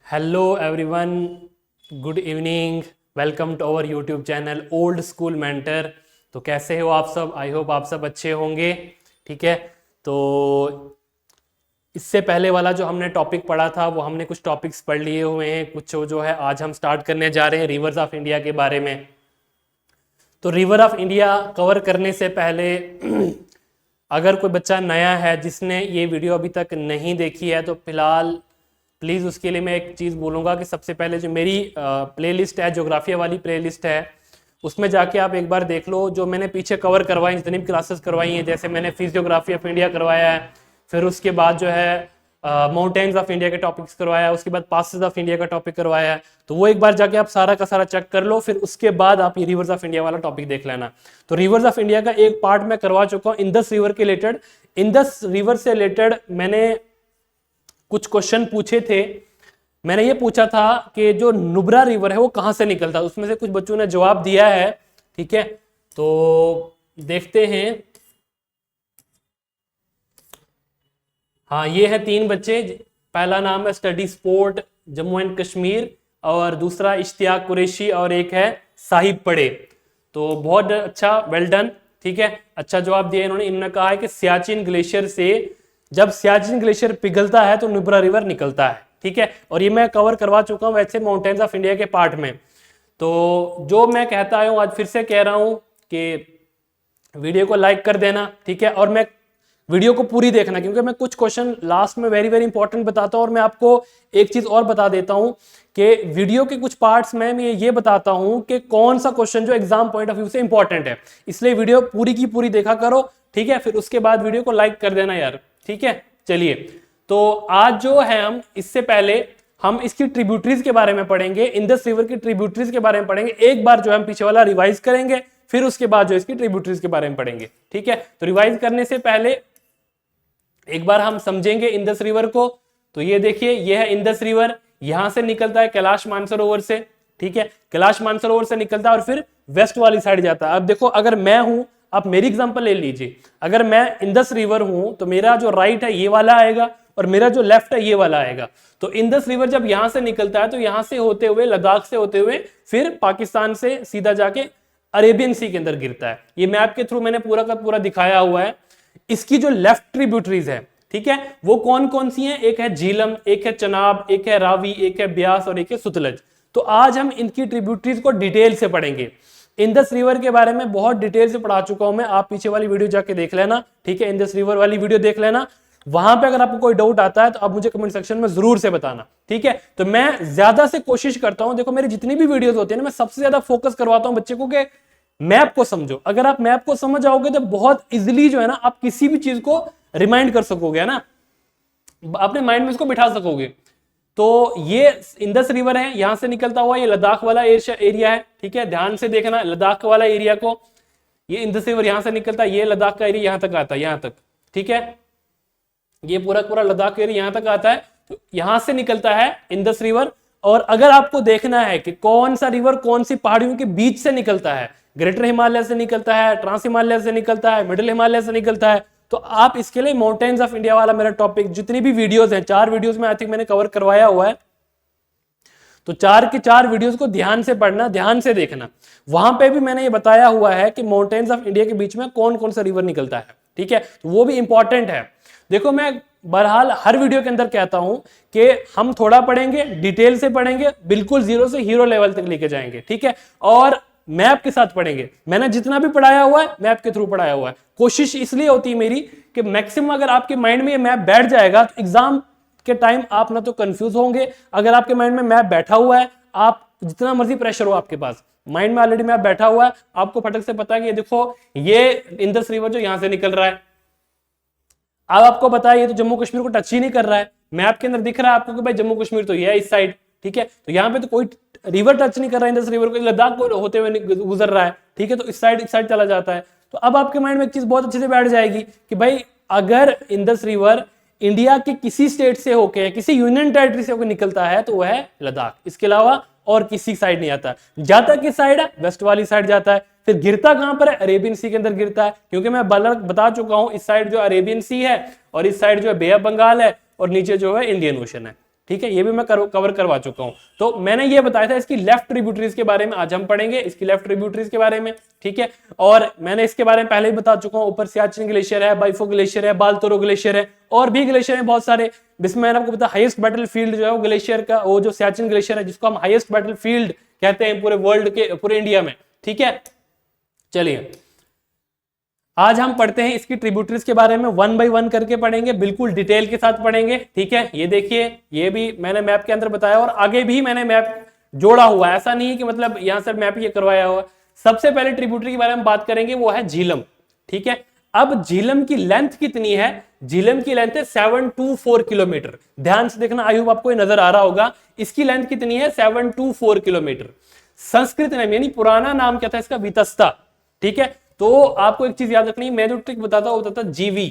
Hello everyone, good evening. Welcome to our YouTube channel old school mentor. तो कैसे हो आप सब? आई होप आप सब अच्छे होंगे। ठीक है, तो इससे पहले वाला जो हमने टॉपिक पढ़ा था वो हमने कुछ टॉपिक्स पढ़ लिए हुए हैं। कुछ जो है आज हम स्टार्ट करने जा रहे हैं रिवर्स ऑफ इंडिया के बारे में। तो रिवर ऑफ इंडिया कवर करने से पहले अगर कोई बच्चा नया है जिसने ये वीडियो अभी तक नहीं देखी है तो फिलहाल प्लीज़ उसके लिए मैं एक चीज़ बोलूँगा कि सबसे पहले जो मेरी प्लेलिस्ट है, ज्योग्राफिया वाली प्लेलिस्ट है, उसमें जाके आप एक बार देख लो। जो मैंने पीछे कवर करवाई, जितनी भी क्लासेस करवाई हैं, जैसे मैंने फिजियोग्राफी ऑफ इंडिया करवाया है, फिर उसके बाद जो है माउंटेन्स ऑफ इंडिया के टॉपिक्स करवाया, उसके बाद पासेस ऑफ इंडिया का टॉपिक करवाया है। तो वो एक बार जाके आप सारा का सारा चेक कर लो, फिर उसके बाद आप ये रिवर्स ऑफ इंडिया वाला टॉपिक देख लेना। तो रिवर्स ऑफ इंडिया का एक पार्ट मैं करवा चुका हूँ इंदस रिवर के रिलेटेड। इंदस रिवर से रिलेटेड मैंने कुछ क्वेश्चन पूछे थे। मैंने ये पूछा था कि जो नुब्रा रिवर है वो कहां से निकलता है, उसमें से कुछ बच्चों ने जवाब दिया है। ठीक है, तो देखते हैं। हाँ, ये है 3 बच्चे। पहला नाम है study sport Jammu and Kashmir, और दूसरा इश्तियाक कुरैशी, और एक है साहिब पड़े। तो बहुत अच्छा, वेल डन। ठीक है, अच्छा जवाब दिया इन्होंने। इन्होंने कहा है कि सियाचिन ग्लेशियर से, जब सियाचिन ग्लेशियर पिघलता है तो नुब्रा रिवर निकलता है। ठीक है, और ये मैं कवर करवा चुका हूँ वैसे माउंटेन्स ऑफ इंडिया के पार्ट में। तो जो मैं कहता हूँ आज फिर से कह रहा हूँ कि वीडियो को लाइक कर देना। ठीक है, और मैं वीडियो को पूरी देखना, क्योंकि मैं कुछ क्वेश्चन लास्ट में वेरी वेरी इंपॉर्टेंट बताता हूँ। और मैं आपको एक चीज और बता देता हूँ कि वीडियो के कुछ पार्ट्स में मैं ये बताता हूँ कि कौन सा क्वेश्चन जो एग्जाम पॉइंट ऑफ व्यू से इंपॉर्टेंट है। इसलिए वीडियो पूरी की पूरी देखा करो। ठीक है, फिर उसके बाद वीडियो को लाइक कर देना यार। ठीक है, चलिए। तो आज जो है हम इससे पहले हम इसकी ट्रिब्यूटरीज के बारे में पढ़ेंगे, इंदस रिवर की ट्रिब्यूटरीज के बारे में पढ़ेंगे। एक बार जो हम पीछे वाला रिवाइज करेंगे, फिर उसके बाद जो इसकी ट्रिब्यूटरीज के बारे में पढ़ेंगे। ठीक है, तो रिवाइज करने से पहले एक बार हम समझेंगे इंदस रिवर को। तो ये देखिए, ये है इंदस रिवर, यहां से निकलता है कैलाश मानसरोवर से। ठीक है, कैलाश मानसरोवर से निकलता है और फिर वेस्ट वाली साइड जाता है। अब देखो, अगर मैं हूं, आप मेरी एग्जांपल ले लीजिए। अगर मैं इंदस रिवर हूं तो मेरा जो राइट है ये वाला आएगा, और मेरा जो लेफ्ट है ये वाला आएगा। तो इंदस रिवर जब यहां से निकलता है तो यहां से होते हुए, लद्दाख से होते हुए, फिर पाकिस्तान से सीधा जाके अरेबियन सी के अंदर गिरता है। ये मैप के थ्रू मैंने पूरा का पूरा दिखाया हुआ है। इसकी जो लेफ्ट ट्रिब्यूटरीज है, ठीक है, वो कौन कौन सी हैं? एक है झीलम, एक है चनाब, एक है रावी, एक है ब्यास और एक है सुतलज। तो आज हम इनकी ट्रिब्यूटरीज को डिटेल से पढ़ेंगे। इंदस रिवर के बारे में बहुत डिटेल से पढ़ा चुका हूं मैं, आप पीछे वाली वीडियो जाके देख लेना। ठीक है, इंदस रिवर वाली वीडियो देख लेना। वहां पे अगर आपको कोई डाउट आता है तो आप मुझे कमेंट सेक्शन में जरूर से बताना। ठीक है, तो मैं ज्यादा से कोशिश करता हूं, देखो मेरी जितनी भी वीडियोस होती है ना, मैं सबसे ज्यादा फोकस करवाता हूं बच्चे को कि मैप को समझो। अगर आप मैप को समझ जाओगे तो बहुत इजीली जो है ना, आप किसी भी चीज को रिमाइंड कर सकोगे, है ना, अपने माइंड में इसको बिठा सकोगे। तो ये इंदस रिवर है, यहां से निकलता हुआ ये लद्दाख वाला एरिया है। ठीक है, ध्यान से देखना लद्दाख वाला एरिया को। ये इंदस रिवर यहां से निकलता है, ये लद्दाख का एरिया यहां तक आता है, यहां तक। ठीक है, ये पूरा पूरा लद्दाख एरिया यहां तक आता है। तो यहां से निकलता है इंदस रिवर। और अगर आपको देखना है कि कौन सा रिवर कौन सी पहाड़ियों के बीच से निकलता है, ग्रेटर हिमालय से निकलता है, ट्रांस हिमालय से निकलता है, मिडिल हिमालय से निकलता है, तो आप इसके लिए माउंटेन्स ऑफ इंडिया वाला मेरा टॉपिक, जितनी भी वीडियोस हैं, 4 वीडियोस में आई थिंक मैंने कवर करवाया हुआ है। तो 4 के 4 वीडियोस को ध्यान से पढ़ना, ध्यान से देखना। वहां पे भी मैंने ये बताया हुआ है कि माउंटेन्स ऑफ इंडिया के बीच में कौन कौन सा रिवर निकलता है। ठीक है, तो वो भी इंपॉर्टेंट है। देखो, मैं बहरहाल हर वीडियो के अंदर कहता हूं कि हम थोड़ा पढ़ेंगे, डिटेल से पढ़ेंगे, बिल्कुल जीरो से हीरो लेवल तक लेके जाएंगे। ठीक है, और मैप के साथ पढ़ेंगे। मैंने जितना भी पढ़ाया हुआ है मैप के थ्रू पढ़ाया हुआ है। कोशिश इसलिए होती है मेरी कि मैक्सिमम अगर आपके माइंड में ये मैप बैठ जाएगा तो एग्जाम के टाइम आप ना तो कंफ्यूज होंगे। अगर आपके माइंड में मैप बैठा हुआ है, आप जितना मर्जी प्रेशर हो आपके पास, माइंड में ऑलरेडी मैप बैठा हुआ है, आपको फटक से पता है कि ये देखो, ये इंदस रिवर जो यहां से निकल रहा है। अब आपको पता है ये तो जम्मू कश्मीर को टच ही नहीं कर रहा है। मैप के अंदर दिख रहा है आपको कि भाई जम्मू कश्मीर तो ये है इस साइड। ठीक है, तो यहाँ पे तो कोई रिवर टच नहीं कर रहा है इंदस रिवर को, लद्दाख को होते हुए गुजर रहा है। ठीक है, तो इस साइड चला जाता है। तो अब आपके माइंड में एक चीज बहुत अच्छे से बैठ जाएगी कि भाई अगर इंदस रिवर इंडिया के किसी स्टेट से होकर, किसी यूनियन टेरिटरी से होकर निकलता है तो वह है लद्दाख। इसके अलावा और किसी साइड नहीं आता। जाता किस साइड है? वेस्ट वाली साइड जाता है। फिर गिरता कहां पर है? अरेबियन सी के अंदर गिरता है। क्योंकि मैं बता चुका हूं, इस साइड जो अरेबियन सी है और इस साइड जो है बे ऑफ बंगाल है और नीचे जो है इंडियन ओशन है। ठीक है, ये भी मैं कवर करवा चुका हूं। तो मैंने ये बताया था इसकी लेफ्ट ट्रिब्यूटरीज के बारे में, आज हम पढ़ेंगे इसकी लेफ्ट ट्रिब्यूटरीज के बारे में, ठीक है। और मैंने इसके बारे में पहले ही बता चुका हूं, ऊपर सियाचिन ग्लेशियर है, बाइफो ग्लेशियर है, बालतोरो ग्लेशियर है, और भी ग्लेशियर है बहुत सारे। जिसमें मैंने आपको बताया हाईएस्ट बैटल फील्ड जो है वो ग्लेशियर का, वो जो सियाचिन ग्लेशियर है, जिसको हम हाईएस्ट बैटल फील्ड कहते हैं पूरे वर्ल्ड के, पूरे इंडिया में, ठीक है। चलिए आज हम पढ़ते हैं इसकी ट्रिब्यूटरीज के बारे में, 1 बाय 1 करके पढ़ेंगे, बिल्कुल डिटेल के साथ पढ़ेंगे, ठीक है। ये देखिए, ये भी मैंने मैप के अंदर बताया और आगे भी मैंने मैप जोड़ा हुआ है, ऐसा नहीं है कि मतलब यहां से मैप ये करवाया हुआ। सबसे पहले ट्रिब्यूटरी के बारे में बात करेंगे, वो है झीलम, ठीक है। अब झीलम की लेंथ कितनी है? झीलम की लेंथ है 724 किलोमीटर। ध्यान से देखना, आई होप आपको ये नजर आ रहा होगा। इसकी लेंथ कितनी है? 724 किलोमीटर। संस्कृत नाम यानी पुराना नाम क्या था इसका? वितस्ता, ठीक है। तो आपको एक चीज याद रखनी है, मैं जो ट्रिक बताता हूं बताता जीवी,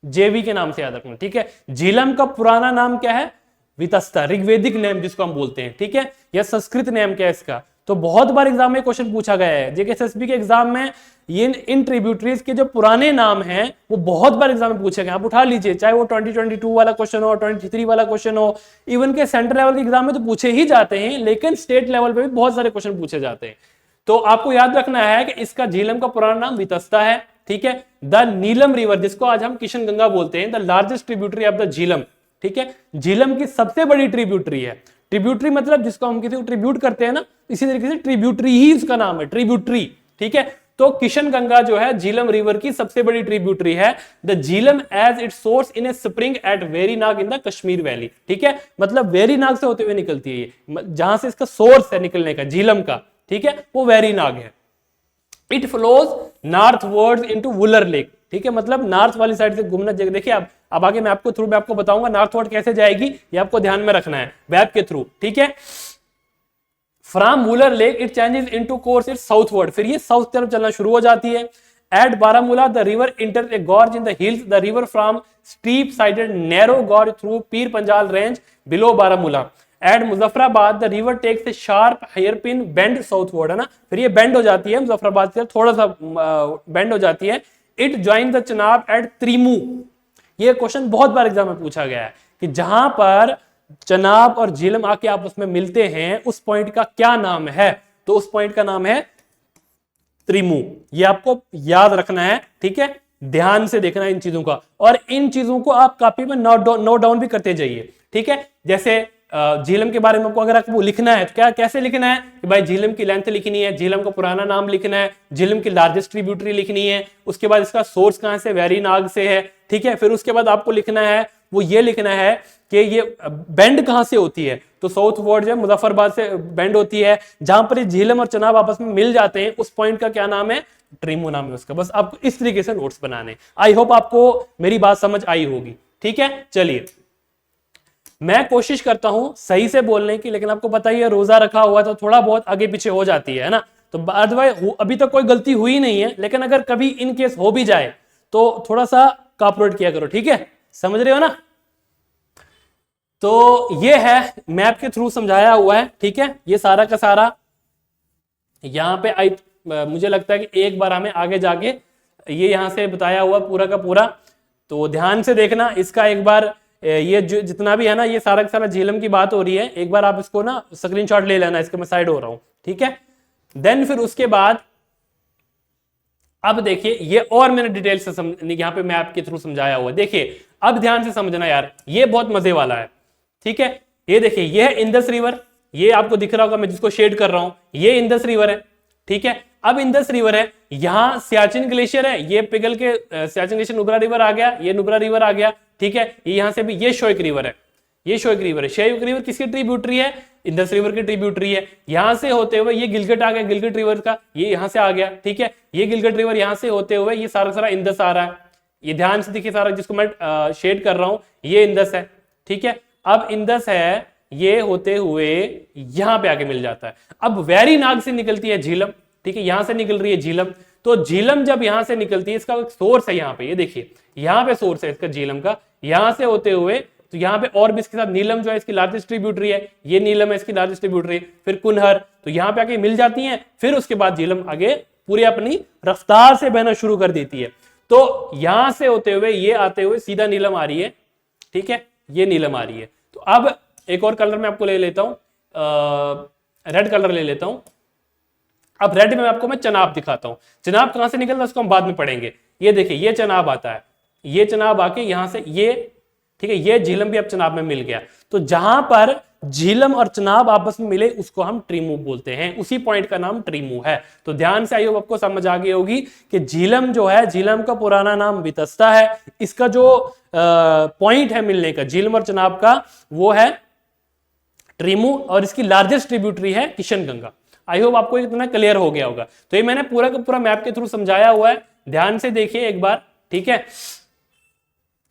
जेवी के नाम से याद रखना, ठीक है। झीलम का पुराना नाम क्या है? वितस्ता, ऋग्वेदिक नेम जिसको हम बोलते हैं, ठीक है। या संस्कृत नेम क्या है इसका? तो बहुत बार एग्जाम में क्वेश्चन पूछा गया है, जेकेएसएसबी के एग्जाम में ये इन ट्रिब्यूटरीज के जो पुराने नाम हैं वो बहुत बार एग्जाम में पूछे गए। आप उठा लीजिए, चाहे वो 2022 वाला क्वेश्चन हो, 23 वाला क्वेश्चन हो, इवन के सेंट्रल लेवल के एग्जाम में तो पूछे ही जाते हैं, लेकिन स्टेट लेवल पे भी बहुत सारे क्वेश्चन पूछे जाते हैं। तो आपको याद रखना है कि इसका झीलम का पुराना नाम वितस्ता है, ठीक है। द नीलम रिवर, जिसको आज हम किशन गंगा बोलते हैं, the largest tributary of the Jhelum, ठीक है। झीलम की सबसे बड़ी ट्रिब्यूटरी है। ट्रिब्यूटरी मतलब जिसको हम किसी को ट्रिब्यूट करते हैं ना, इसी तरीके से ट्रिब्यूटरी ही उसका नाम है, ट्रिब्यूटरी, ठीक है। तो किशन गंगा जो है झीलम रिवर की सबसे बड़ी ट्रिब्यूटरी है। The Jhelum as it source in a spring at Verinag in the Kashmir valley, ठीक है। मतलब वेरीनाग से होते हुए निकलती है ये, जहां से इसका सोर्स है निकलने का झीलम का, ठीक है, वो वेरीनाग है। It flows northwards into Wular lake, ठीक है। मतलब नॉर्थ वाली साइड से घूमना। देखिए अब आगे मैं आपको थ्रू में आपको बताऊंगा नॉर्थवर्ड कैसे जाएगी, ये आपको ध्यान में रखना है वेब के थ्रू, ठीक है। From Wular lake it changes into course it southward, फिर ये साउथ तरफ चलना शुरू हो जाती है। At Baramulla the river enter a gorge in the hills, the river from steep sided narrow gorge through Pir Panjal range below Baramulla. At Muzaffarabad the river takes a sharp hairpin bend southward, है ना, फिर ये बेंड हो जाती है मुजफ्फराबाद से थोड़ा सा बेंड हो जाती है। It join the Chenab at Trimmu, ये क्वेश्चन बहुत बार एग्जाम में पूछा गया है कि जहां पर चनाब और झीलम आके आपस में मिलते हैं उस पॉइंट का क्या नाम है? तो उस पॉइंट का नाम है त्रिमू। ये आपको याद रखना है, ठीक है। ध्यान से देखना इन चीजों का, और इन चीजों को आप कॉपी में नोट डाउन भी करते जाइए, ठीक है। जैसे झीलम के बारे में आपको अगर आपको लिखना है तो क्या कैसे लिखना है कि भाई झीलम की लेंथ लिखनी है, झीलम का पुराना नाम लिखना है, झीलम की लार्जेस्ट ट्रिब्यूटरी लिखनी है, उसके बाद इसका सोर्स कहां से, वेरीनाग से है, ठीक है। फिर उसके बाद आपको लिखना है, वो ये लिखना है कि ये बेंड कहां से होती है, तो साउथ वर्ड जो मुजफ्फराबाद से बेंड होती है। जहां पर झीलम और चनाब आपस में मिल जाते हैं उस पॉइंट का क्या नाम है? ट्रिमू नाम है उसका। बस आपको इस तरीके से नोट्स बनाने। आई होप आपको मेरी बात समझ आई होगी, ठीक है। चलिए मैं कोशिश करता हूं सही से बोलने की, लेकिन आपको पता ही है रोजा रखा हुआ तो थोड़ा बहुत आगे पीछे हो जाती है ना। तो अभी तक कोई गलती हुई नहीं है, लेकिन अगर कभी इन केस हो भी जाए तो थोड़ा सा कॉपरेट किया करो, ठीक है, समझ रहे हो ना। तो ये है मैप के थ्रू समझाया हुआ है, ठीक है। ये सारा का सारा यहां पे मुझे लगता है कि एक बार हमें आगे जाके ये यहां से बताया हुआ पूरा का पूरा, तो ध्यान से देखना इसका एक बार। ये जो जितना भी है ना, ये सारा का सारा झीलम की बात हो रही है, एक बार आप इसको ना स्क्रीनशॉट ले लेना, इसके मैं साइड हो रहा हूं, ठीक है। देन फिर उसके बाद अब देखिए ये और मैंने डिटेल से यहां पे मैप के थ्रू समझाया हुआ है। देखिए अब ध्यान से समझना यार, ये बहुत मजे वाला है, ठीक है। ये देखिए ये है इंदस रिवर, ये आपको दिख रहा होगा मैं जिसको शेड कर रहा हूं, ये इंदस रिवर है, ठीक है। अब इंदस रिवर है, यहां सियाचिन ग्लेशियर है, ये पिघल के सियाचिन ग्लेशियर नुब्रा रिवर आ गया, ये नुब्रा रिवर आ गया, ठीक है। ये यहां से भी ये शोक रिवर है, ये शोक रिवर है। शोक रिवर किसकी ट्रिब्यूटरी है? इंदस रिवर की ट्रिब्यूटरी है। यहां से होते हुए ये गिलगिट आ गया, गिलगिट रिवर का ये यहां से आ गया, ठीक है। ये गिलगिट रिवर यहां से होते हुए ये सारा सारा इंदस आ रहा है। ये ध्यान से देखिए सारा जिसको मैं शेड कर रहा हूं, ये इंदस है, ठीक है। अब इंदस है, ये होते हुए यहां पे आके मिल जाता है। अब वेरीनाग से निकलती है झीलम, ठीक है, यहां से निकल रही है झीलम। तो झीलम जब यहां से निकलती है, इसका सोर्स है यहां पे, ये देखिए यहां पे सोर्स है इसका झीलम का, यहां से होते हुए तो यहां पे और भी इसके साथ नीलम जो है इसकी लार्जेस्ट ट्रिब्यूटरी है, ये नीलम है इसकी लार्जेस्ट ट्रिब्यूटरी, फिर कुनहर, तो यहां पे आके मिल जाती हैं। फिर उसके बाद झीलम आगे पूरी अपनी रफ्तार से बहना शुरू कर देती है। तो यहां से होते हुए ये आते हुए सीधा नीलम आ रही है, ठीक है। ये नीलम आ रही है। तो अब एक और कलर मैं आपको ले लेता हूं, रेड कलर ले लेता हूं। अब रेड में आपको मैं चनाब दिखाता हूं। चनाब कहां से निकलता है उसको हम बाद में पढ़ेंगे। ये देखिए ये चनाब आता है, ये चनाब आके यहां से ये, ठीक है, ये झीलम भी अब चनाब में मिल गया। तो जहां पर झीलम और चनाब आपस में मिले उसको हम ट्रीमू बोलते हैं, उसी पॉइंट का नाम ट्रीमू है। तो ध्यान से आई होप आपको समझ आ गई होगी कि झीलम जो है, झीलम का पुराना नाम वितस्ता है, इसका जो पॉइंट है मिलने का झीलम और चनाब का वो है ट्रीमू, और इसकी लार्जेस्ट ट्रिब्यूटरी है किशनगंगा। आई होप आपको इतना क्लियर हो गया होगा। तो ये मैंने पूरा का पूरा मैप के थ्रू समझाया हुआ है, ध्यान से देखिए एक बार, ठीक है।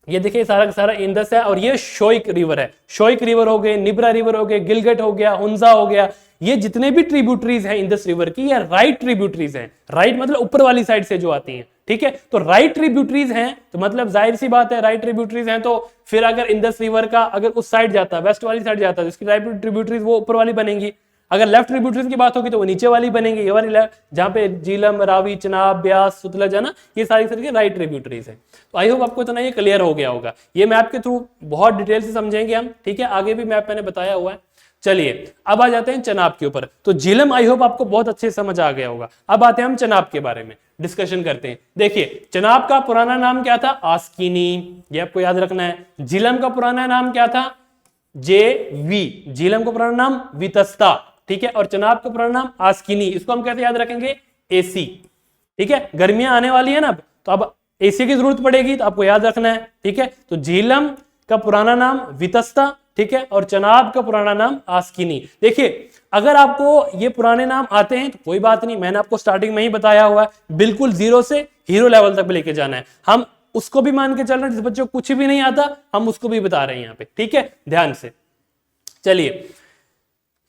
ये देखिए सारा का सारा इंदस है, और ये शोइक रिवर है। शोइक रिवर हो गए, निब्रा रिवर हो गए, गिलगट हो गया, हुंजा हो गया, ये जितने भी ट्रिब्यूटरीज हैं इंदस रिवर की, ये राइट ट्रिब्यूटरीज हैं। राइट मतलब ऊपर वाली साइड से जो आती हैं, ठीक है। तो राइट ट्रिब्यूटरीज हैं तो मतलब जाहिर सी बात है राइट ट्रिब्यूटरीज हैं, तो फिर अगर इंदस रिवर का अगर उस साइड जाता है, वेस्ट वाली साइड जाता है, तो इसकी राइट ट्रिब्यूटरीज वो ऊपर वाली बनेंगी। अगर लेफ्ट ट्रिब्यूटरीज की बात होगी तो वो नीचे वाली बनेंगी, ये वाली जहां पे झीलम, रावी, चनाब, ब्यास, सतलज है ना, ये सारी तरह की राइट ट्रिब्यूटरीज है। तो आई होप आपको इतना ये क्लियर हो गया होगा। ये मैप के थ्रू बहुत डिटेल से समझेंगे हम, ठीक है। आगे भी मैप मैंने बताया हुआ है। चलिए अब आ जाते हैं चनाब के ऊपर। तो झीलम आई होप आपको बहुत अच्छे से समझ आ गया होगा। अब आते हैं हम चनाब के बारे में डिस्कशन करते हैं। देखिए चनाब का पुराना नाम क्या था? आस्किनी, ये आपको याद रखना है। झीलम का पुराना नाम क्या था? JV। झीलम का पुराना नाम वितस्ता, ठीक है। और चनाब का पुराना नाम आस्किनी, इसको हम कैसे याद रखेंगे? AC, ठीक है। गर्मियां आने वाली है ना, तो अब AC की जरूरत पड़ेगी, तो आपको याद रखना है, ठीक है। तो झीलम का पुराना नाम वितस्ता, ठीक है, और चनाब का पुराना नाम आस्किनी। देखिए अगर आपको ये पुराने नाम आते हैं तो कोई बात नहीं, मैंने आपको स्टार्टिंग में ही बताया हुआ है, बिल्कुल जीरो से हीरो लेवल तक लेके जाना है। हम उसको भी मान के चल रहे हैं जिस बच्चे को कुछ भी नहीं आता, हम उसको भी बता रहे हैं यहाँ पे, ठीक है, ध्यान से। चलिए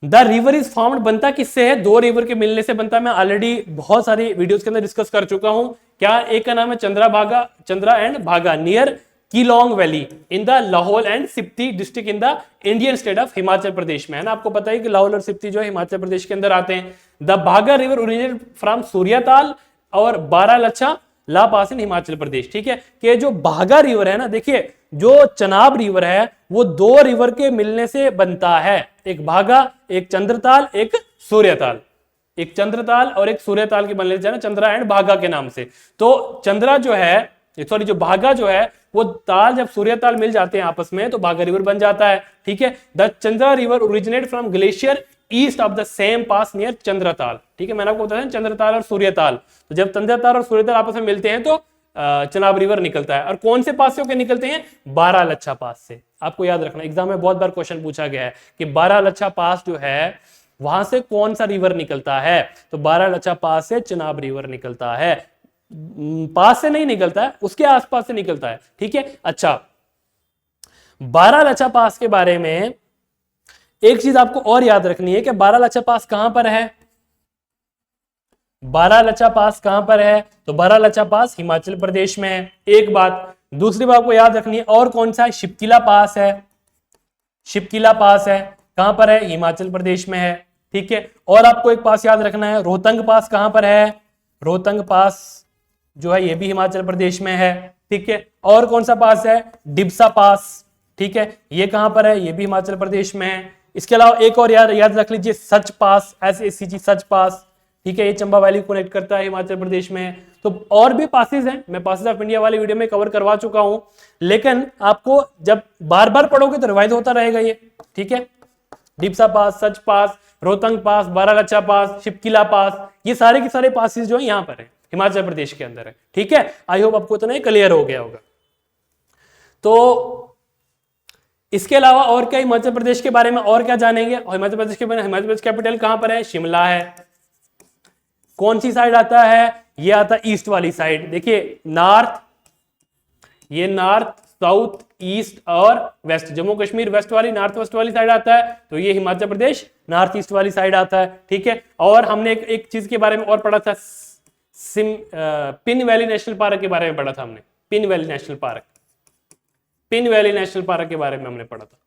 द रिवर इज फाउंड बनता किससे है? दो रिवर के मिलने से बनता है। मैं ऑलरेडी बहुत सारी वीडियोस के अंदर डिस्कस कर चुका हूं। क्या? एक का नाम है Chandra and Bhaga near Keylong valley in the Lahaul and Spiti district in the Indian state of Himachal Pradesh में, है ना। आपको पता है कि लाहौल और सिप्ती जो है हिमाचल प्रदेश के अंदर आते हैं। द भागा रिवर ओरिजिनेट फ्रॉम सूर्यताल और बारालच्छा ला पास इन हिमाचल प्रदेश, ठीक है। कि जो भागा रिवर है ना, देखिए जो चनाब रिवर है वो दो रिवर के मिलने से बनता है, एक भागा, एक चंद्रताल, एक सूर्यताल। एक चंद्रताल और एक सूर्यताल के बनने से ना चंद्रा एंड भागा के नाम से। तो चंद्रा जो है, सॉरी जो भागा जो है, वो ताल जब सूर्यताल मिल जाते हैं आपस में तो भागा रिवर बन जाता है, ठीक है। The Chandra river originate from glacier east of the same pass near Chandratal, ठीक है। मैंने आपको बताया चंद्रताल और सूर्यताल, तो जब चंद्रताल और सूर्यताल आपस में मिलते हैं तो चनाब रिवर निकलता है। और कौन से पास से होकर निकलते हैं? बारालच्छा पास से। आपको याद रखना, एग्जाम में बहुत बार क्वेश्चन पूछा गया है कि बारालच्छा पास जो है वहां से कौन सा रिवर निकलता है? तो बारालच्छा पास से चनाब रिवर निकलता है। पास से नहीं निकलता है, उसके आसपास से निकलता है, ठीक है। अच्छा, बारालच्छा पास के बारे में एक चीज आपको और याद रखनी है कि बारालच्छा पास कहां पर है? बारालच्छा पास कहां पर है? तो बारालच्छा पास हिमाचल प्रदेश में है, एक बात। दूसरी बात आपको याद रखनी है, और कौन सा है? शिपकिला पास है। शिपकिला पास है, कहां पर है? हिमाचल प्रदेश में है, ठीक है। और आपको एक पास याद रखना है, रोहतंग पास कहां पर है? रोहतंग पास जो है ये भी हिमाचल प्रदेश में है, ठीक है। और कौन सा पास है? डिब्सा पास, ठीक है, ये कहां पर है? ये भी हिमाचल प्रदेश में है। इसके अलावा एक और याद रख लीजिए, सच पास, SACG सच पास, ठीक है, ये चंबा वैली को कनेक्ट करता है हिमाचल प्रदेश में। तो और भी पासेस हैं, मैं पासेस ऑफ इंडिया वाली वीडियो में कवर करवा चुका हूं, लेकिन आपको जब बार बार पढ़ोगे तो रिवाइज होता रहेगा ये, ठीक है। डिब्सा पास, सच पास, रोहतंग पास, बारालच्छा पास, शिपकिला पास, ये सारे के सारे पासेस जो है यहाँ पर है, हिमाचल प्रदेश के अंदर है, ठीक है। आई होप आपको इतना क्लियर हो गया होगा। तो इसके अलावा और क्या हिमाचल प्रदेश के बारे में और क्या जानेंगे? और हिमाचल प्रदेश के बारे में, हिमाचल प्रदेश कैपिटल कहां पर है? शिमला है। कौन सी साइड आता है? ये आता है ईस्ट वाली साइड। देखिए नॉर्थ, ये नॉर्थ, साउथ, ईस्ट और वेस्ट, जम्मू कश्मीर वेस्ट वाली, नॉर्थ वेस्ट वाली साइड आता है, तो ये हिमाचल प्रदेश नॉर्थ ईस्ट वाली साइड आता है, ठीक है। और हमने एक चीज के बारे में और पढ़ा था, पिन वैली नेशनल पार्क के बारे में पढ़ा था हमने। Pin valley national park, pin valley national park के बारे में हमने पढ़ा था।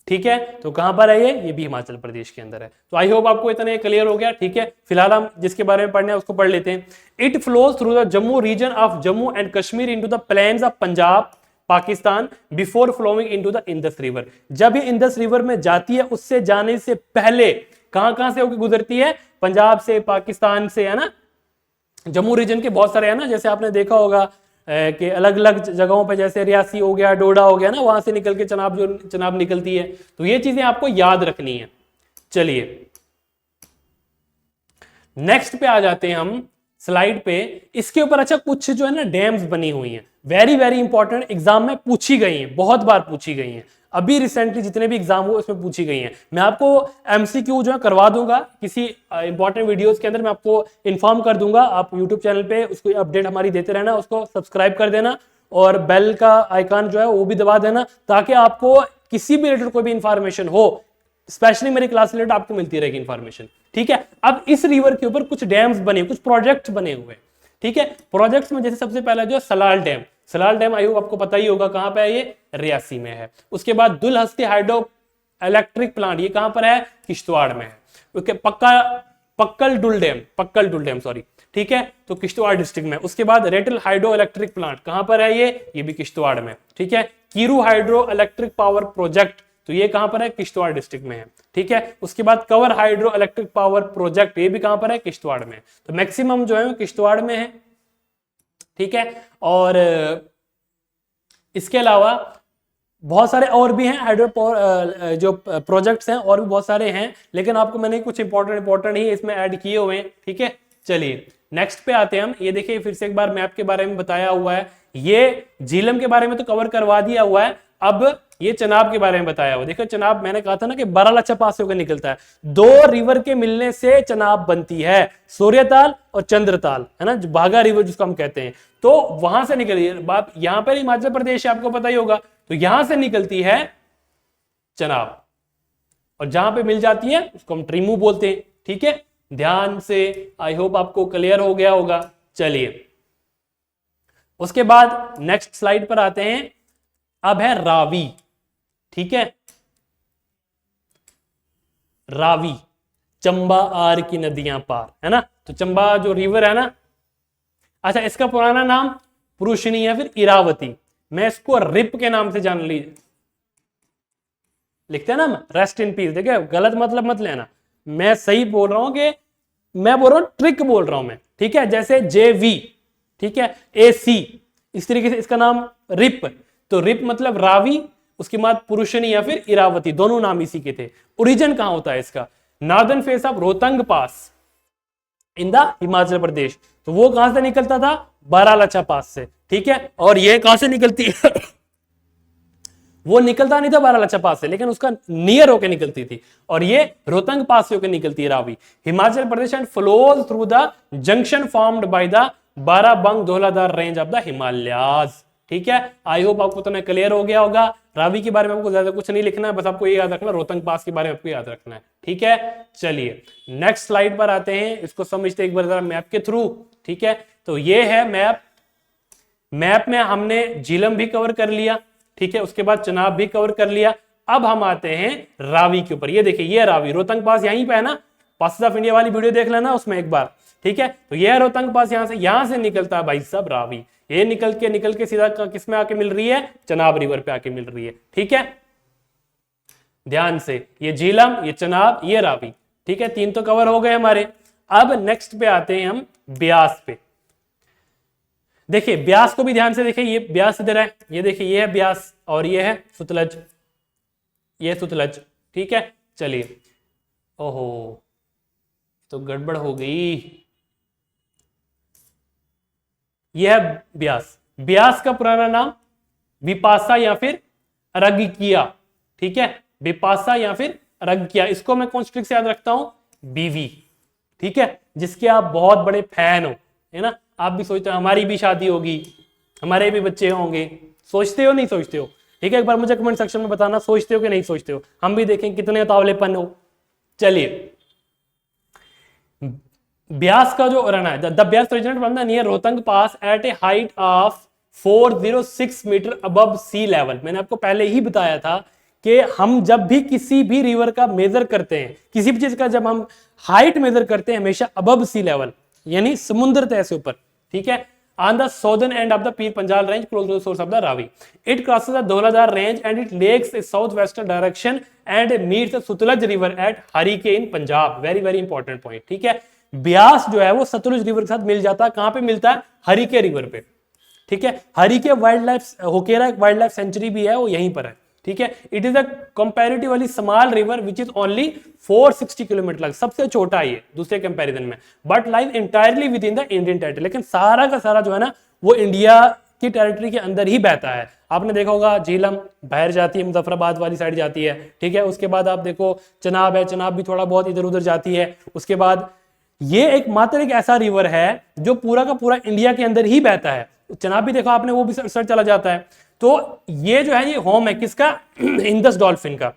ठीक है, तो कहां पर है ये भी हिमाचल प्रदेश के अंदर है। तो आई होप आपको इतना क्लियर हो गया। ठीक है, फिलहाल हम जिसके बारे में पढ़ना है उसको पढ़ लेते हैं। It flows through the Jammu region of Jammu and Kashmir into the plains of Punjab Pakistan before flowing into the Indus river. जब ये इंडस रिवर में जाती है उससे जाने से पहले कहां से होकर गुजरती है? पंजाब से, पाकिस्तान से, है ना। जम्मू रीजन के बहुत सारे है ना, जैसे आपने देखा होगा कि अलग अलग जगहों पे, जैसे रियासी हो गया, डोडा हो गया ना, वहां से निकल के चनाब निकलती है। तो ये चीजें आपको याद रखनी है। चलिए नेक्स्ट पे आ जाते हैं हम स्लाइड पे। इसके ऊपर अच्छा कुछ जो है ना डैम्स बनी हुई हैं, वेरी वेरी इंपॉर्टेंट, एग्जाम में पूछी गई हैं, बहुत बार पूछी गई हैं। अभी रिसेंटली जितने भी एग्जाम हुए उसमें पूछी गई हैं। मैं आपको एमसीक्यू जो है करवा दूंगा किसी इंपॉर्टेंट वीडियोस के अंदर, मैं आपको इन्फॉर्म कर दूंगा। आप यूट्यूब चैनल पे उसको अपडेट हमारी देते रहना, उसको सब्सक्राइब कर देना और बेल का आइकन जो है वो भी दबा देना, ताकि आपको किसी भी रिलेटेड कोई भी इंफॉर्मेशन हो, स्पेशली मेरी क्लास रिलेटेड, आपको मिलती रहेगी इंफॉर्मेशन। ठीक है, अब इस रिवर के ऊपर कुछ डैम्स बने, कुछ प्रोजेक्ट बने हुए। ठीक है, प्रोजेक्ट्स में जैसे सबसे पहला जो Salal dam, Salal dam I hope आपको पता ही होगा कहां पे है, ये रियासी में है। उसके बाद दुलहस्ती हाइड्रो इलेक्ट्रिक प्लांट, ये कहां पर है? किश्तवाड़ में है। उसके पक्कल डुल डैम सॉरी, ठीक है, तो किश्तवाड़ डिस्ट्रिक्ट में। उसके बाद रेटल हाइड्रो इलेक्ट्रिक प्लांट कहां पर है? ये भी किश्तवाड़ में। ठीक है, Kiru hydro electric power project, तो ये कहां पर है? किश्तवाड़ डिस्ट्रिक्ट में है। ठीक है, उसके बाद cover hydro electric power project, ये भी कहां पर है? किश्तवाड़ में। तो मैक्सिमम जो है किश्तवाड़ में है। ठीक है, और इसके अलावा बहुत सारे और भी हैं हाइड्रो पावर जो प्रोजेक्ट्स हैं, और भी बहुत सारे हैं, लेकिन आपको मैंने कुछ इंपॉर्टेंट ही इसमें ऐड किए हुए हैं। ठीक है, चलिए नेक्स्ट पे आते हैं हम। ये देखिए फिर से एक बार मैप के बारे में बताया हुआ है, ये झीलम के बारे में तो कवर करवा दिया हुआ है। अब ये चनाब के बारे में बताया हुआ। देखो चनाब, मैंने कहा था ना कि बारालाचा पास होकर निकलता है। दो रिवर के मिलने से चनाब बनती है, सूर्यताल और चंद्रताल, है ना, जो भागा रिवर जिसको हम कहते हैं। तो वहां से निकली बात, यहां पर हिमाचल प्रदेश आपको पता ही होगा, तो यहां से निकलती है चनाब, और जहां पे मिल जाती है उसको हम ट्रिमू बोलते हैं। ठीक है, ध्यान से, आई होप आपको क्लियर हो गया होगा। चलिए उसके बाद नेक्स्ट स्लाइड पर आते हैं। अब है रावी। ठीक है, रावी, चंबा आर की नदियां पार, है ना। तो चंबा जो रिवर है ना, अच्छा इसका पुराना नाम पुरुषनी या फिर इरावती, मैं इसको रिप के नाम से जान लीजिए, लिखते हैं ना रेस्ट इन पीस। देखिए गलत मतलब मत लेना, मैं सही बोल रहा हूं कि मैं बोल रहा हूं, ट्रिक बोल रहा हूं मैं। ठीक है, जैसे JV, ठीक है, AC, इस तरीके से इसका नाम रिप। तो रिप मतलब रावी, उसके बाद पुरुषनी या फिर इरावती, दोनों नाम इसी के थे। ओरिजिन कहां होता है इसका? Northern face of Rohtang pass in the Himachal Pradesh. तो वो कहां से निकलता था? बारालाचा पास से। ठीक है, और ये कहां से निकलती है? वो निकलता नहीं था बारालाचा पास से, लेकिन उसका नियर होकर निकलती थी, और ये रोहतंग पास से होकर निकलती है Ravi, Himachal Pradesh, and flows through the junction formed by the Barabang Dhauladhar range of the Himalayas. ठीक है, आई होप आपको तो क्लियर हो गया होगा। रावी के बारे में आपको ज्यादा कुछ नहीं लिखना है, बस आपको ये याद रखना रोहतंग पास के बारे में आपको याद रखना है। ठीक है, चलिए नेक्स्ट स्लाइड पर आते हैं, इसको समझते एक बार जरा मैप के थ्रू। ठीक है, तो ये है मैप। मैप में हमने झीलम भी कवर कर लिया, ठीक है, उसके बाद चनाब भी कवर कर लिया। अब हम आते हैं रावी के ऊपर। ये देखिए, ये रावी, रोहतंग पास यहीं पे है ना, पासेस ऑफ इंडिया वाली वीडियो देख लेना उसमें एक बार। ठीक है, तो ये रोहतंग पास, यहां से निकलता है भाई साहब रावी। ये निकल के सीधा किस में आके मिल रही है? चनाब रिवर पे आके मिल रही है। ठीक है, ध्यान से, ये झीलम, ये चनाब, ये रावी। ठीक है, तीन तो कवर हो गए हमारे। अब नेक्स्ट पे आते हैं हम ब्यास पे। देखिए ब्यास को भी ध्यान से देखिए, ये ब्यास इधर है, ये देखिए ये है ब्यास, और ये है सुतलज, ये सुतलज। ठीक है, चलिए, ओहो तो गड़बड़ हो गई। यह है ब्यास। ब्यास का पुराना नाम विपासा या फिर अरगिकिया। ठीक है, विपासा या फिर अरगिकिया, इसको मैं कौन ट्रिक से याद रखता हूं? BV। ठीक है, जिसके आप बहुत बड़े फैन हो, है ना। आप भी सोचते हो हमारी भी शादी होगी, हमारे भी बच्चे होंगे, सोचते हो नहीं सोचते हो? ठीक है, एक बार मुझे कमेंट सेक्शन में बताना, सोचते हो कि नहीं सोचते हो, हम भी देखें कितने उतावलेपन हो। चलिए, ब्यास का जो रन है, the Beas originate from the near Rohtang pass at a height of 406 metre above sea level. मैंने आपको पहले ही बताया था कि हम जब भी किसी भी रिवर का मेजर करते हैं, किसी भी चीज का जब हम हाइट मेजर करते हैं, हमेशा अबव सी लेवल, यानी समुद्र तय से ऊपर, ठीक है। On the southern end of the Pir Panjal range, close to the source of the Ravi, it crosses the Dauladar range and it lakes a southwestern direction and meets the Sutlej river at Harike in Punjab. Very very important point, ठीक है। ब्यास जो है वो Sutlej river के साथ मिल जाता है, कहां पे मिलता है? हरिके रिवर पे, ठीक है। Harike wild life Hokera wild life sanctuary भी है, वो यहीं पर है, ठीक है। It is a comparatively small river which is only 460 kilometre लग, सबसे छोटा है ये दूसरे कंपैरिजन में, but lies entirely with in the Indian territory, लेकिन सारा का सारा जो है ना वो इंडिया की टेरिटरी के अंदर ही बहता है। आपने देखा होगा झीलम बाहर जाती है, मुजफ्फराबाद वाली साइड जाती है, ठीक है। उसके बाद आप देखो चनाब है, चनाब भी थोड़ा बहुत इधर उधर जाती है। उसके बाद ये एक मात्र एक ऐसा रिवर है जो पूरा का पूरा इंडिया के अंदर ही बहता है। चनाब भी देखो आपने, वो भी सर चला जाता है। तो ये जो है ये होम है किसका? इंडस डॉल्फिन का।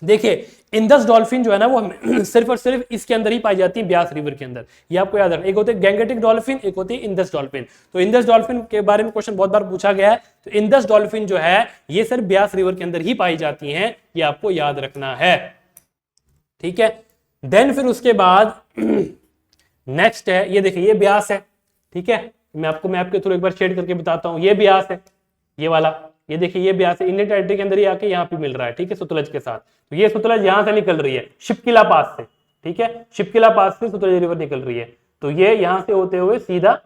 देखिए इंडस डॉल्फिन जो है ना वो सिर्फ और सिर्फ इसके अंदर ही पाई जाती है, ब्यास रिवर के अंदर। ये आपको याद रखना, एक होते हैं गैंगेटिक डॉल्फिन, एक होती है इंडस डॉल्फिन। तो इंडस डॉल्फिन के बारे में क्वेश्चन बहुत बार पूछा गया है, तो इंडस डॉल्फिन जो है ये सिर्फ ब्यास रिवर के अंदर ही पाई जाती हैं, ये आपको याद रखना है, ठीक है। देन फिर उसके बाद नेक्स्ट है, ये देखिए ये ब्यास है, ठीक है। मैं आपको मैप के थ्रू एक बार शेड करके बताता हूं, ये ब्यास है, ये वाला, ये देखिए ये ब्यास है, इंडियन टेरिटरी के अंदर ही आके यहाँ पे मिल रहा है, ठीक है, सतलज के साथ। तो ये सतलज यहाँ से निकल रही है शिपकिला पास से, ठीक है, शिपकिला पास से सतलज रिवर निकल रही है। तो ये यहाँ से होते हुए सीधा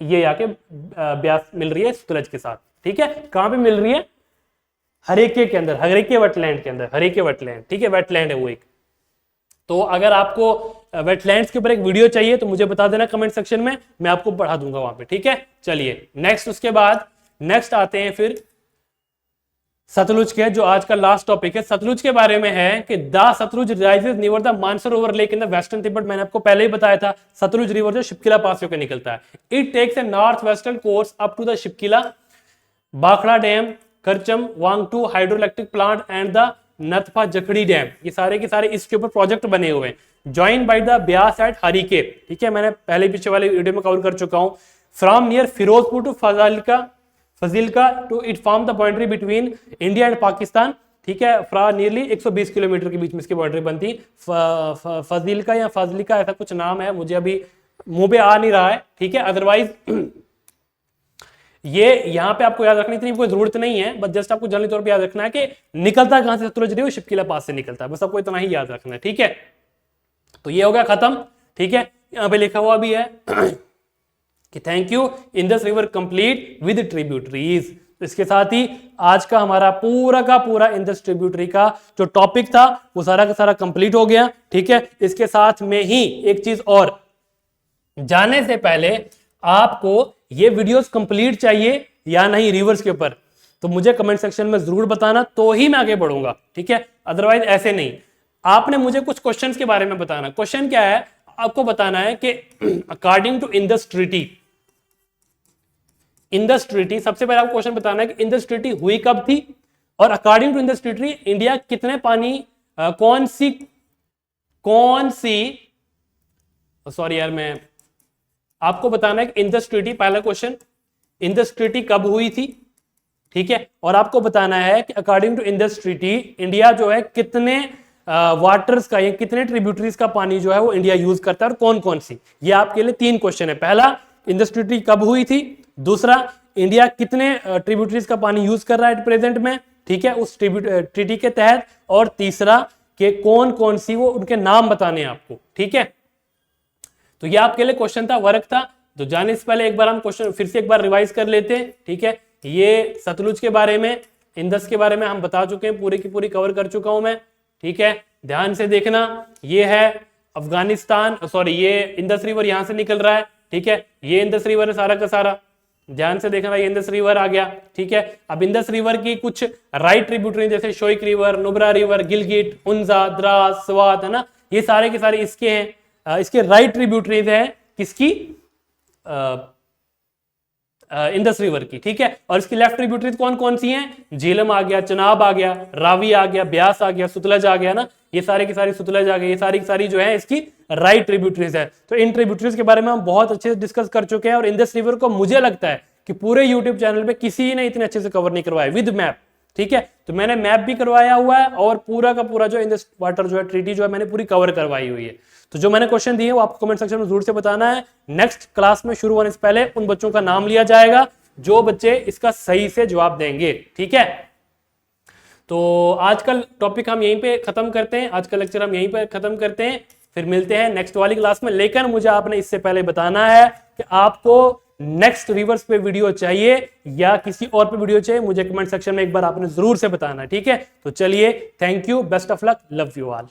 ये आके ब्यास मिल रही है सतलज के साथ, ठीक है। कहाँ पे मिल रही है? हरेके के अंदर, हरेके वेटलैंड के अंदर, हरेके वेटलैंड, ठीक है, वेटलैंड है वो एक। तो अगर आपको वेटलैंड्स के ऊपर एक वीडियो चाहिए तो मुझे बता देना कमेंट सेक्शन में, मैं आपको पढ़ा दूंगा वहां पे, ठीक है। चलिए नेक्स्ट, उसके बाद नेक्स्ट आते हैं फिर सतलुज के, जो आज का लास्ट टॉपिक है। सतलुज के बारे में है कि the Sutlej rises near the Mansarovar lake in the western Tibet. मैंने आपको पहले ही बताया था, सतलुज रिवर जो शिपकिला पास होकर निकलता है। It takes a north western course up to the Shipkila, बाखड़ा dam, Karcham, Wangtoo hydroelectric plant and the Nathpa Jhakri dam, ये सारे के सारे इसके ऊपर प्रोजेक्ट बने हुए हैं। Join by the Beas at Harike, ठीक है, मैंने पहले पीछे वाले वीडियो में कवर कर चुका हूं। From near Ferozepur to Fazilka to it form the boundary between India and Pakistan, ठीक है। फ्रॉम नियरली 120 किलोमीटर के बीच में इसकी बाउंड्री बनती। फजिल्का या फाजिलिका ऐसा कुछ नाम है, मुझे अभी मुंह पे आ नहीं रहा है, ठीक है। अदरवाइज ये यहाँ पे आपको याद रखने की कोई जरूरत नहीं है, बस जस्ट आपको जनरली तौर पे याद रखना है कि निकलता कहां से सतलुज रिवर? शिपकिला पास से निकलता है, बस आपको इतना ही याद रखना है, ठीक है। तो ये हो गया खत्म, ठीक है। यहाँ पे लिखा हुआ भी है कि thank you Indus river complete with tributaries. तो इसके साथ ही आज का हमारा पूरा का पूरा इंडस ट्रिब्यूटरी का जो टॉपिक था वो सारा का सारा कंप्लीट हो गया, ठीक है। इसके साथ में ही एक चीज और, जाने से पहले आपको ये वीडियोस कंप्लीट चाहिए या नहीं रिवर्स के ऊपर, तो मुझे कमेंट सेक्शन में जरूर बताना, तो ही मैं आगे बढ़ूंगा, ठीक है। अदरवाइज ऐसे नहीं। आपने मुझे कुछ क्वेश्चंस के बारे में बताना। क्वेश्चन क्या है? आपको बताना है कि according to Indus treaty, Indus treaty, सबसे पहले आपको क्वेश्चन बताना है कि इंडस ट्रीटी हुई कब थी, और according to Indus treaty India कितने पानी कौन सी सॉरी यार, मैं आपको बताना है कि इंडस ट्रीटी, पहला क्वेश्चन, इंडस ट्रीटी कब हुई थी, ठीक है। और आपको बताना है कि according to Indus treaty India जो है कितने वाटर्स का या कितने ट्रिब्यूटरीज का पानी जो है वो इंडिया यूज करता है और कौन कौन सी। ये आपके लिए 3 क्वेश्चन है। पहला, इंडस ट्रीटी कब हुई थी। दूसरा, इंडिया कितने ट्रिब्यूटरीज का पानी यूज कर रहा है प्रेजेंट में, ठीक है, उस ट्रीटी के तहत। और तीसरा, कि कौन कौन सी, वो उनके नाम बताने हैं आपको, ठीक है। तो ये आपके लिए क्वेश्चन था, वर्क था। तो जाने से पहले एक बार हम क्वेश्चन फिर से एक बार रिवाइज कर लेते हैं, ठीक है। ये सतलुज के बारे में, इंडस के बारे में हम बता चुके हैं, पूरी की पूरी कवर कर चुका हूं मैं, ठीक है। ध्यान से देखना, ये है अफगानिस्तान, सॉरी ये इंडस रिवर यहां से निकल रहा है, ठीक है। ये इंडस रिवर है सारा का सारा, ध्यान से देखना, ये इंडस रिवर आ गया, ठीक है। अब इंडस रिवर की कुछ राइट ट्रिब्यूटरी जैसे शोइक रिवर, नुब्रा रिवर, गिलगिट, उन्जा, द्रास, स्वात, है ना, ये सारे के सारे इसके हैं, इसके राइट ट्रिब्यूटरीज है किसकी? इंडस रिवर की, ठीक है। और इसकी लेफ्ट ट्रिब्यूटरीज कौन कौन सी हैं? झेलम आ गया, चनाब आ गया, रावी आ गया, ब्यास आ गया, सुतलज आ गया ना, ये सारे की सारी सुतलज आ गई, ये सारी की सारी जो है इसकी राइट ट्रिब्यूटरीज है। तो इन ट्रिब्यूटरीज के बारे में हम बहुत अच्छे से डिस्कस कर चुके हैं, और इंडस रिवर को मुझे लगता है कि पूरे यूट्यूब चैनल पे किसी ने इतने अच्छे से कवर नहीं करवाया विद मैप, ठीक है। तो मैंने मैप भी करवाया हुआ है और पूरा का पूरा जो इंडस वाटर जो है ट्रीटी जो है मैंने पूरी कवर करवाई हुई है। तो जो मैंने क्वेश्चन दिए वो आपको कमेंट सेक्शन में जरूर से बताना है। नेक्स्ट क्लास में शुरू होने से पहले उन बच्चों का नाम लिया जाएगा जो बच्चे इसका सही से जवाब देंगे, ठीक है। तो आज का टॉपिक हम यहीं पे खत्म करते हैं, आज का लेक्चर हम यहीं पे खत्म करते हैं, फिर मिलते हैं नेक्स्ट वाली क्लास में। लेकिन मुझे आपने इससे पहले बताना है कि आपको नेक्स्ट रिवर्स पे वीडियो चाहिए या किसी और पे वीडियो चाहिए, मुझे कमेंट सेक्शन में एक बार आपने जरूर से बताना, ठीक है। तो चलिए, thank you, best of luck, love you all.